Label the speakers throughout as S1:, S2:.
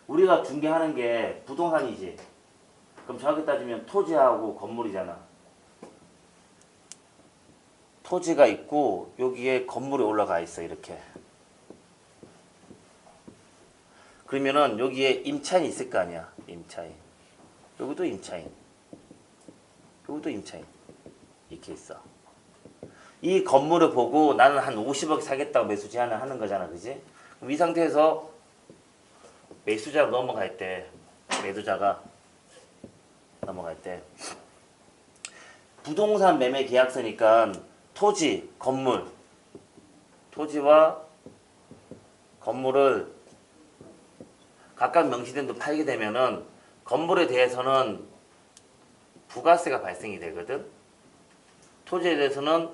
S1: 우리가 중개하는 게 부동산이지. 그럼 정확히 따지면 토지하고 건물이잖아. 토지가 있고 여기에 건물이 올라가 있어 이렇게. 그러면은 여기에 임차인이 있을 거 아니야. 임차인. 여기도 임차인. 여기도 임차인. 이렇게 있어. 이 건물을 보고 나는 한 50억 사겠다고 매수 제안을 하는 거잖아. 그지? 그럼 이 상태에서 매수자로 넘어갈 때, 매도자가 넘어갈 때 부동산 매매 계약서니까 토지, 건물, 토지와 건물을 각각 명시된 돈 팔게 되면은 건물에 대해서는 부가세가 발생이 되거든. 토지에 대해서는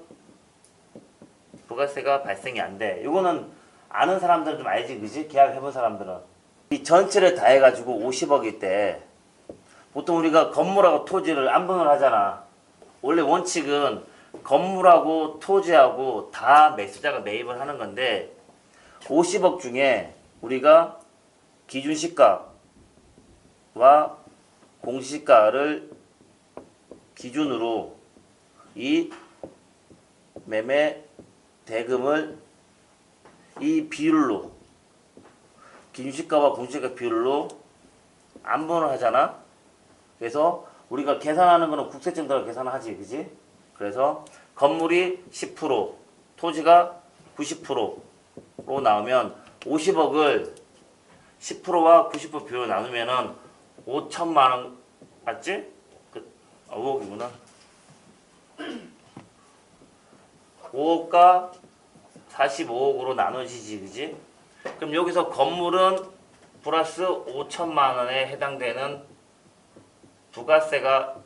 S1: 부가세가 발생이 안 돼. 이거는 아는 사람들은 좀 알지, 그지? 계약해본 사람들은. 이 전체를 다 해가지고 50억일 때 보통 우리가 건물하고 토지를 안분을 하잖아. 원래 원칙은 건물하고 토지하고 다 매수자가 매입을 하는 건데 50억 중에 우리가 기준시가와 공시가를 기준으로 이 매매 대금을 이 비율로 기준시가와 공시가 비율로 안분을 하잖아. 그래서 우리가 계산하는 거는 국세청 들어가 계산하지, 그지? 그래서 건물이 10%, 토지가 90%로 나오면 50억을 10%와 90% 비율로 나누면은 5천만 원 맞지? 5억이구나. 5억과 45억으로 나눠지지, 그지? 그럼 여기서 건물은 플러스 5천만 원에 해당되는 부가세가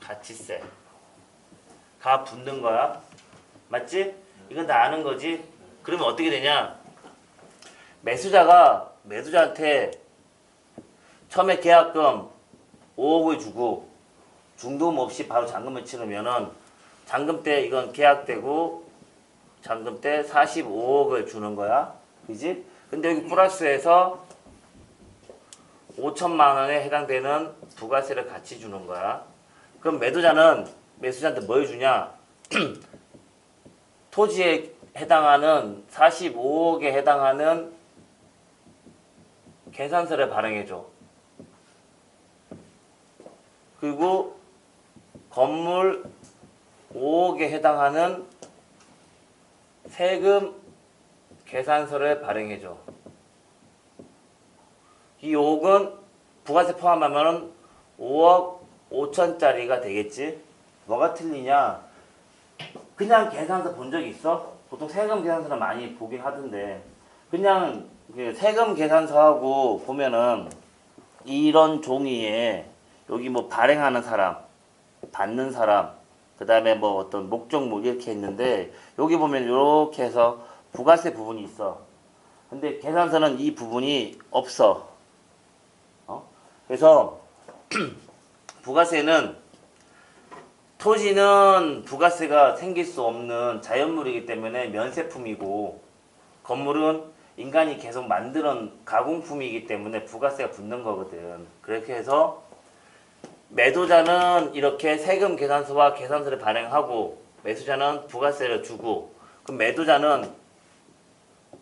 S1: 부가가치세가 붙는 거야. 맞지? 이건 다 아는 거지? 그러면 어떻게 되냐? 매수자가 매도자한테 처음에 계약금 5억을 주고 중도금 없이 바로 잔금을 치르면은 잔금 때 이건 계약되고 잔금 때 45억을 주는 거야. 그지? 근데 여기 플러스해서 5천만 원에 해당되는 부가세를 같이 주는 거야. 그럼 매도자는 매수자한테 뭘 주냐? 토지에 해당하는 45억에 해당하는 계산서를 발행해줘. 그리고 건물 5억에 해당하는 세금 계산서를 발행해줘. 이 5억은 부가세 포함하면 5억 5천짜리가 되겠지. 뭐가 틀리냐? 그냥 계산서 본 적 있어? 보통 세금 계산서는 많이 보긴 하던데 그냥 그 세금 계산서하고 보면은 이런 종이에 여기 뭐 발행하는 사람, 받는 사람, 그 다음에 뭐 어떤 목적물 이렇게 있는데 여기 보면 이렇게 해서 부가세 부분이 있어. 근데 계산서는 이 부분이 없어. 그래서 부가세는 토지는 부가세가 생길 수 없는 자연물이기 때문에 면세품이고 건물은 인간이 계속 만드는 가공품이기 때문에 부가세가 붙는 거거든. 그렇게 해서 매도자는 이렇게 세금 계산서와 계산서를 발행하고 매수자는 부가세를 주고 그럼 매도자는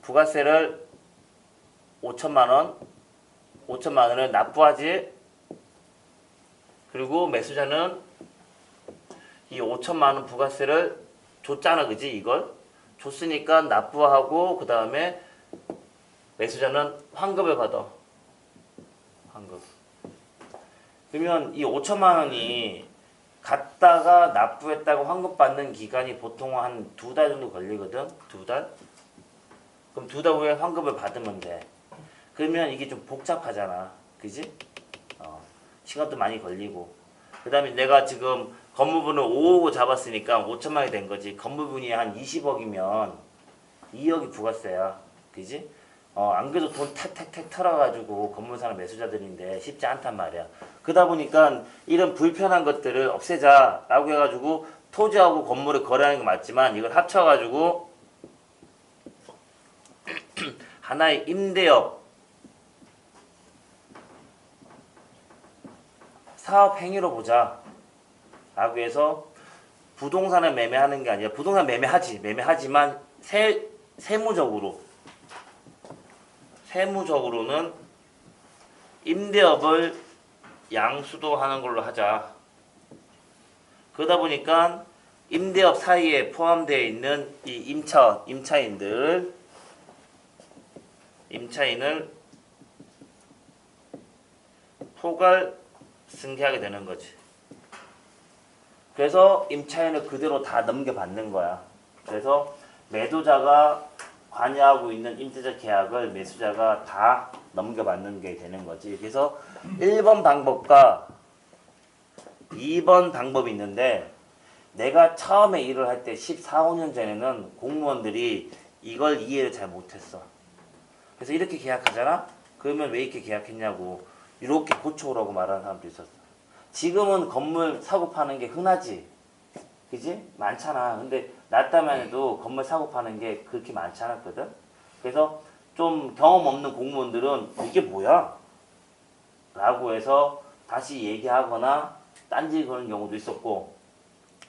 S1: 부가세를 5천만 원을 납부하지. 그리고 매수자는 이 5천만 원 부가세를 줬잖아, 그지? 이걸 줬으니까 납부하고 그 다음에 매수자는 환급을 받아. 환급. 그러면 이 5천만 원이 갔다가 납부했다고 환급 받는 기간이 보통 한 2달 정도 걸리거든. 2달. 그럼 2달 후에 환급을 받으면 돼. 그러면 이게 좀 복잡하잖아, 그지? 시간도 많이 걸리고. 그 다음에 내가 지금 건물분을 5억을 잡았으니까 5천만 원이 된 거지. 건물분이 한 20억이면 2억이 부가세야. 그지? 안 그래도 돈 탁탁탁 털어가지고 건물 사는 매수자들인데 쉽지 않단 말이야. 그러다 보니까 이런 불편한 것들을 없애자라고 해가지고 토지하고 건물을 거래하는 게 맞지만 이걸 합쳐가지고 하나의 임대업 사업 행위로 보자 라고 해서 부동산을 매매하는 게 아니라 부동산 매매하지만 세무적으로는 임대업을 양수도하는 걸로 하자. 그러다 보니까 임대업 사이에 포함되어 있는 이 임차인을 포괄 승계하게 되는 거지. 그래서 임차인을 그대로 다 넘겨받는 거야. 그래서 매도자가 관여하고 있는 임대차 계약을 매수자가 다 넘겨받는 게 되는 거지. 그래서 1번 방법과 2번 방법이 있는데 내가 처음에 일을 할 때 14, 15년 전에는 공무원들이 이걸 이해를 잘 못했어. 그래서 이렇게 계약하잖아? 그러면 왜 이렇게 계약했냐고 이렇게 고쳐오라고 말하는 사람도 있었어. 지금은 건물 사고 파는 게 흔하지. 그지? 많잖아. 근데 나 때만 해도 건물 사고 파는 게 그렇게 많지 않았거든. 그래서 좀 경험 없는 공무원들은 이게 뭐야? 라고 해서 다시 얘기하거나 딴지 거는 경우도 있었고,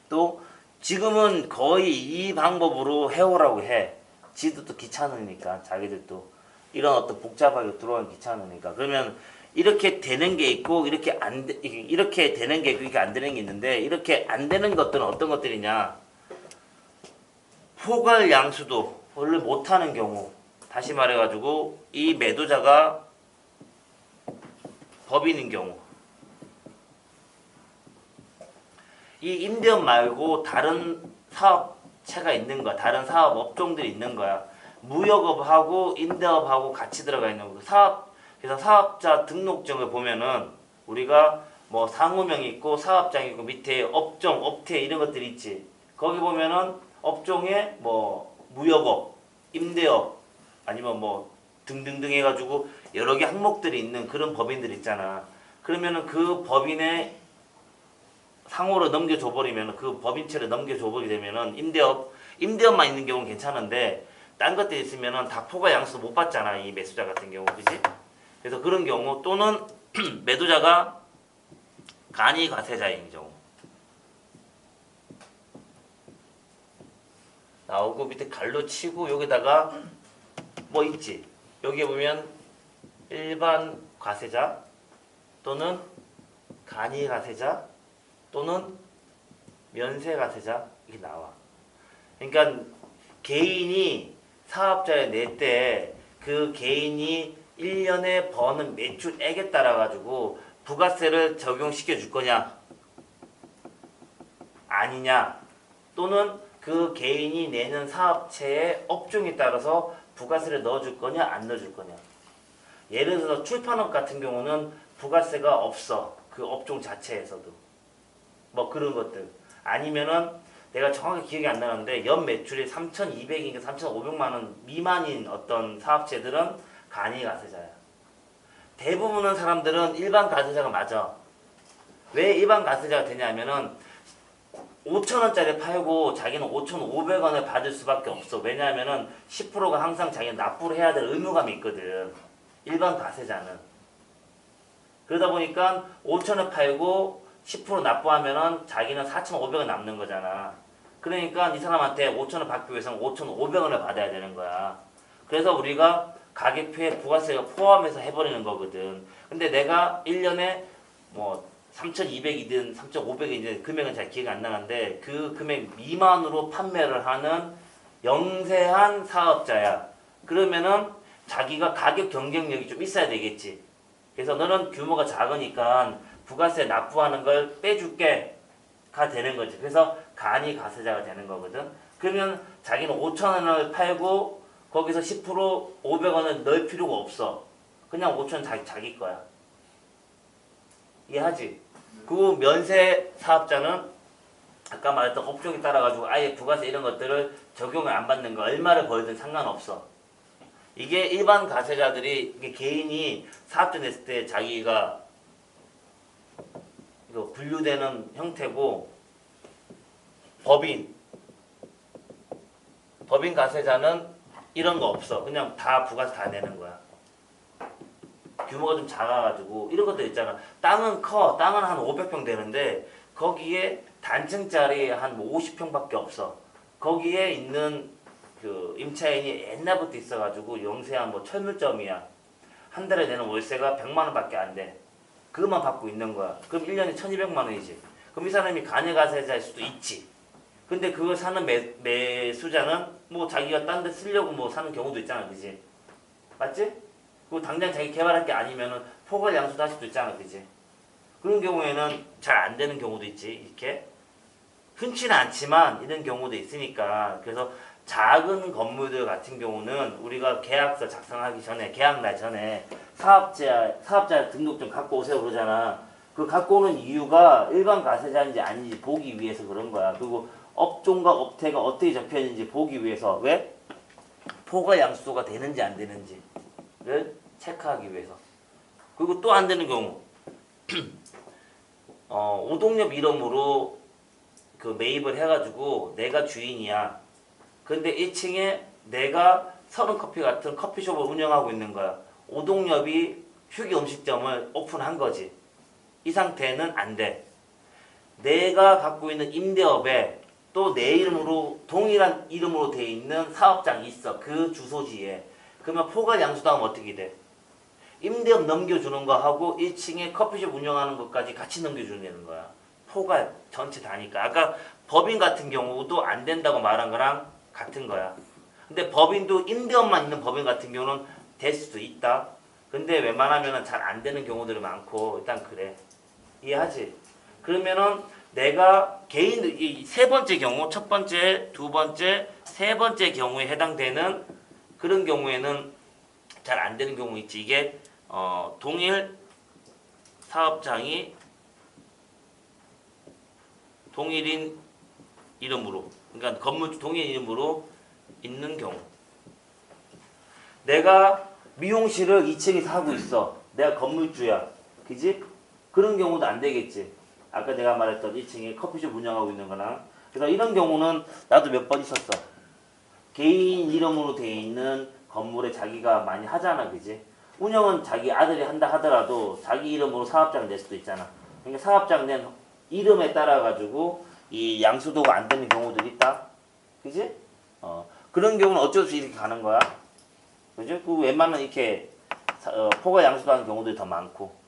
S1: 또 지금은 거의 이 방법으로 해오라고 해. 지들도 귀찮으니까, 자기들도 이런 어떤 복잡하게 들어가기 귀찮으니까. 그러면 이렇게 되는 게 있고 이렇게 되는 게 있고 이렇게 안 되는 게 있는데, 이렇게 안 되는 것들은 어떤 것들이냐? 포괄 양수도를 못하는 경우, 다시 말해가지고 이 매도자가 법인인 경우, 이 임대업 말고 다른 사업체가 있는 거야. 다른 사업 업종들이 있는 거야. 무역업하고 임대업하고 같이 들어가 있는 거. 그래서 사업자 등록증을 보면은 우리가 뭐 상호명이 있고 사업장이 있고 밑에 업종, 업태 이런 것들이 있지. 거기 보면은 업종에 뭐 무역업, 임대업 아니면 뭐 등등등 해가지고 여러 개 항목들이 있는 그런 법인들 있잖아. 그러면은 그 법인의 상호로 넘겨줘 버리면 그 법인체를 넘겨줘 버리게 되면은 임대업만 있는 경우는 괜찮은데 딴 것들 있으면은 다 포괄 양수 못 받잖아, 이 매수자 같은 경우. 그지? 그래서 그런 경우 또는 매도자가 간이 과세자인 경우 나오고 밑에 갈로 치고 여기다가 뭐 있지? 여기 보면 일반 과세자 또는 간이 과세자 또는 면세 과세자 이렇게 나와. 그러니까 개인이 사업자에 낼 때 그 개인이 1년에 버는 매출액에 따라 가지고 부가세를 적용시켜 줄 거냐 아니냐, 또는 그 개인이 내는 사업체의 업종에 따라서 부가세를 넣어줄 거냐 안 넣어줄 거냐. 예를 들어서 출판업 같은 경우는 부가세가 없어. 그 업종 자체에서도. 뭐 그런 것들. 아니면은 내가 정확히 기억이 안 나는데 연 매출이 3,200인가 3,500만 원 미만인 어떤 사업체들은 간이 과세자야. 대부분의 사람들은 일반 과세자가 맞아. 왜 일반 과세자가 되냐면은 5,000원짜리 팔고 자기는 5,500원을 받을 수밖에 없어. 왜냐하면은 10%가 항상 자기는 납부를 해야 될 의무감이 있거든. 일반 과세자는. 그러다 보니까 5,000원 팔고 10% 납부하면은 자기는 4,500원 남는 거잖아. 그러니까 이 사람한테 5,000원 받기 위해서는 5,500원을 받아야 되는 거야. 그래서 우리가 가격표에 부가세가 포함해서 해버리는 거거든. 근데 내가 1년에 뭐 3,200이든 3,500이든 금액은 잘 기억이 안 나는데 그 금액 미만으로 판매를 하는 영세한 사업자야. 그러면은 자기가 가격 경쟁력이 좀 있어야 되겠지. 그래서 너는 규모가 작으니까 부가세 납부하는 걸 빼줄게 가 되는 거지. 그래서 간이 과세자가 되는 거거든. 그러면 자기는 5,000원을 팔고 거기서 10% 500원을 넣을 필요가 없어. 그냥 5,000원 자기 거야. 이해하지? 그 면세 사업자는 아까 말했던 업종에 따라 가지고 아예 부가세 이런 것들을 적용을 안 받는 거, 얼마를 벌든 상관없어. 이게 일반 과세자들이 이게 개인이 사업자 냈을 때 자기가 이거 분류되는 형태고, 법인 과세자는 이런 거 없어. 그냥 다 부가세 다 내는 거야. 규모가 좀 작아가지고 이런 것들 있잖아. 땅은 커. 땅은 한 500평 되는데 거기에 단층짜리 한 50평밖에 없어. 거기에 있는 그 임차인이 옛날부터 있어가지고 영세한 뭐 철물점이야. 한 달에 내는 월세가 100만 원밖에 안 돼. 그것만 받고 있는 거야. 그럼 1년에 1200만 원이지. 그럼 이 사람이 간여가세자일 수도 있지. 근데 그걸 사는 매수자는 뭐 자기가 딴 데 쓰려고 뭐 사는 경우도 있잖아. 그지? 맞지? 그리고 당장 자기 개발할 게 아니면은 포괄 양수도 할 수도 있잖아. 그지? 그런 경우에는 잘 안 되는 경우도 있지. 이렇게. 흔치는 않지만 이런 경우도 있으니까. 그래서 작은 같은 경우는 우리가 계약서 작성하기 전에, 계약날 전에 사업자 등록증 갖고 오세요 그러잖아. 그 갖고 오는 이유가 일반 가세자인지 아닌지 보기 위해서 그런 거야. 그리고 업종과 업태가 어떻게 적혀 있는지 보기 위해서. 왜? 포괄 양수가 되는지 안 되는지를 체크하기 위해서. 그리고 또 안 되는 경우. 오동엽 이름으로 그 매입을 해가지고 내가 주인이야. 근데 1층에 내가 서른커피 같은 커피숍을 운영하고 있는 거야. 오동엽이 휴게 음식점을 오픈한 거지. 이 상태는 안 돼. 내가 갖고 있는 임대업에 또 내 이름으로 동일한 이름으로 돼 있는 사업장이 있어. 그 주소지에. 그러면 포괄 양수당하면 어떻게 돼? 임대업 넘겨주는 거 하고 1층에 커피숍 운영하는 것까지 같이 넘겨주는 거야. 포괄 전체 다니까. 아까 법인 같은 경우도 안 된다고 말한 거랑 같은 거야. 근데 법인도 임대업만 있는 법인 같은 경우는 될 수도 있다. 근데 웬만하면 잘 안 되는 경우들이 많고 일단 그래. 이해하지? 그러면은 내가 개인 이 세 번째 경우, 첫 번째, 두 번째, 세 번째 경우에 해당되는 그런 경우에는 잘 안 되는 경우 있지. 이게 동일 사업장이 동일인 이름으로, 그러니까 건물 동일 이름으로 있는 경우. 내가 미용실을 2층에서 하고 있어. 내가 건물주야. 그지? 그런 경우도 안 되겠지. 아까 내가 말했던 2층에 커피숍 운영하고 있는 거나. 그래서 이런 경우는 나도 몇 번 있었어. 개인 이름으로 돼 있는 건물에 자기가 많이 하잖아. 그지? 운영은 자기 아들이 한다 하더라도 자기 이름으로 사업장 낼 수도 있잖아. 그러니까 사업장 낸 이름에 따라 가지고 이 양수도가 안 되는 경우들이 있다. 그지? 그런 경우는 어쩔 수 없이 이렇게 가는 거야. 그죠? 그 웬만하면 이렇게 포괄 양수도 하는 경우들이 더 많고.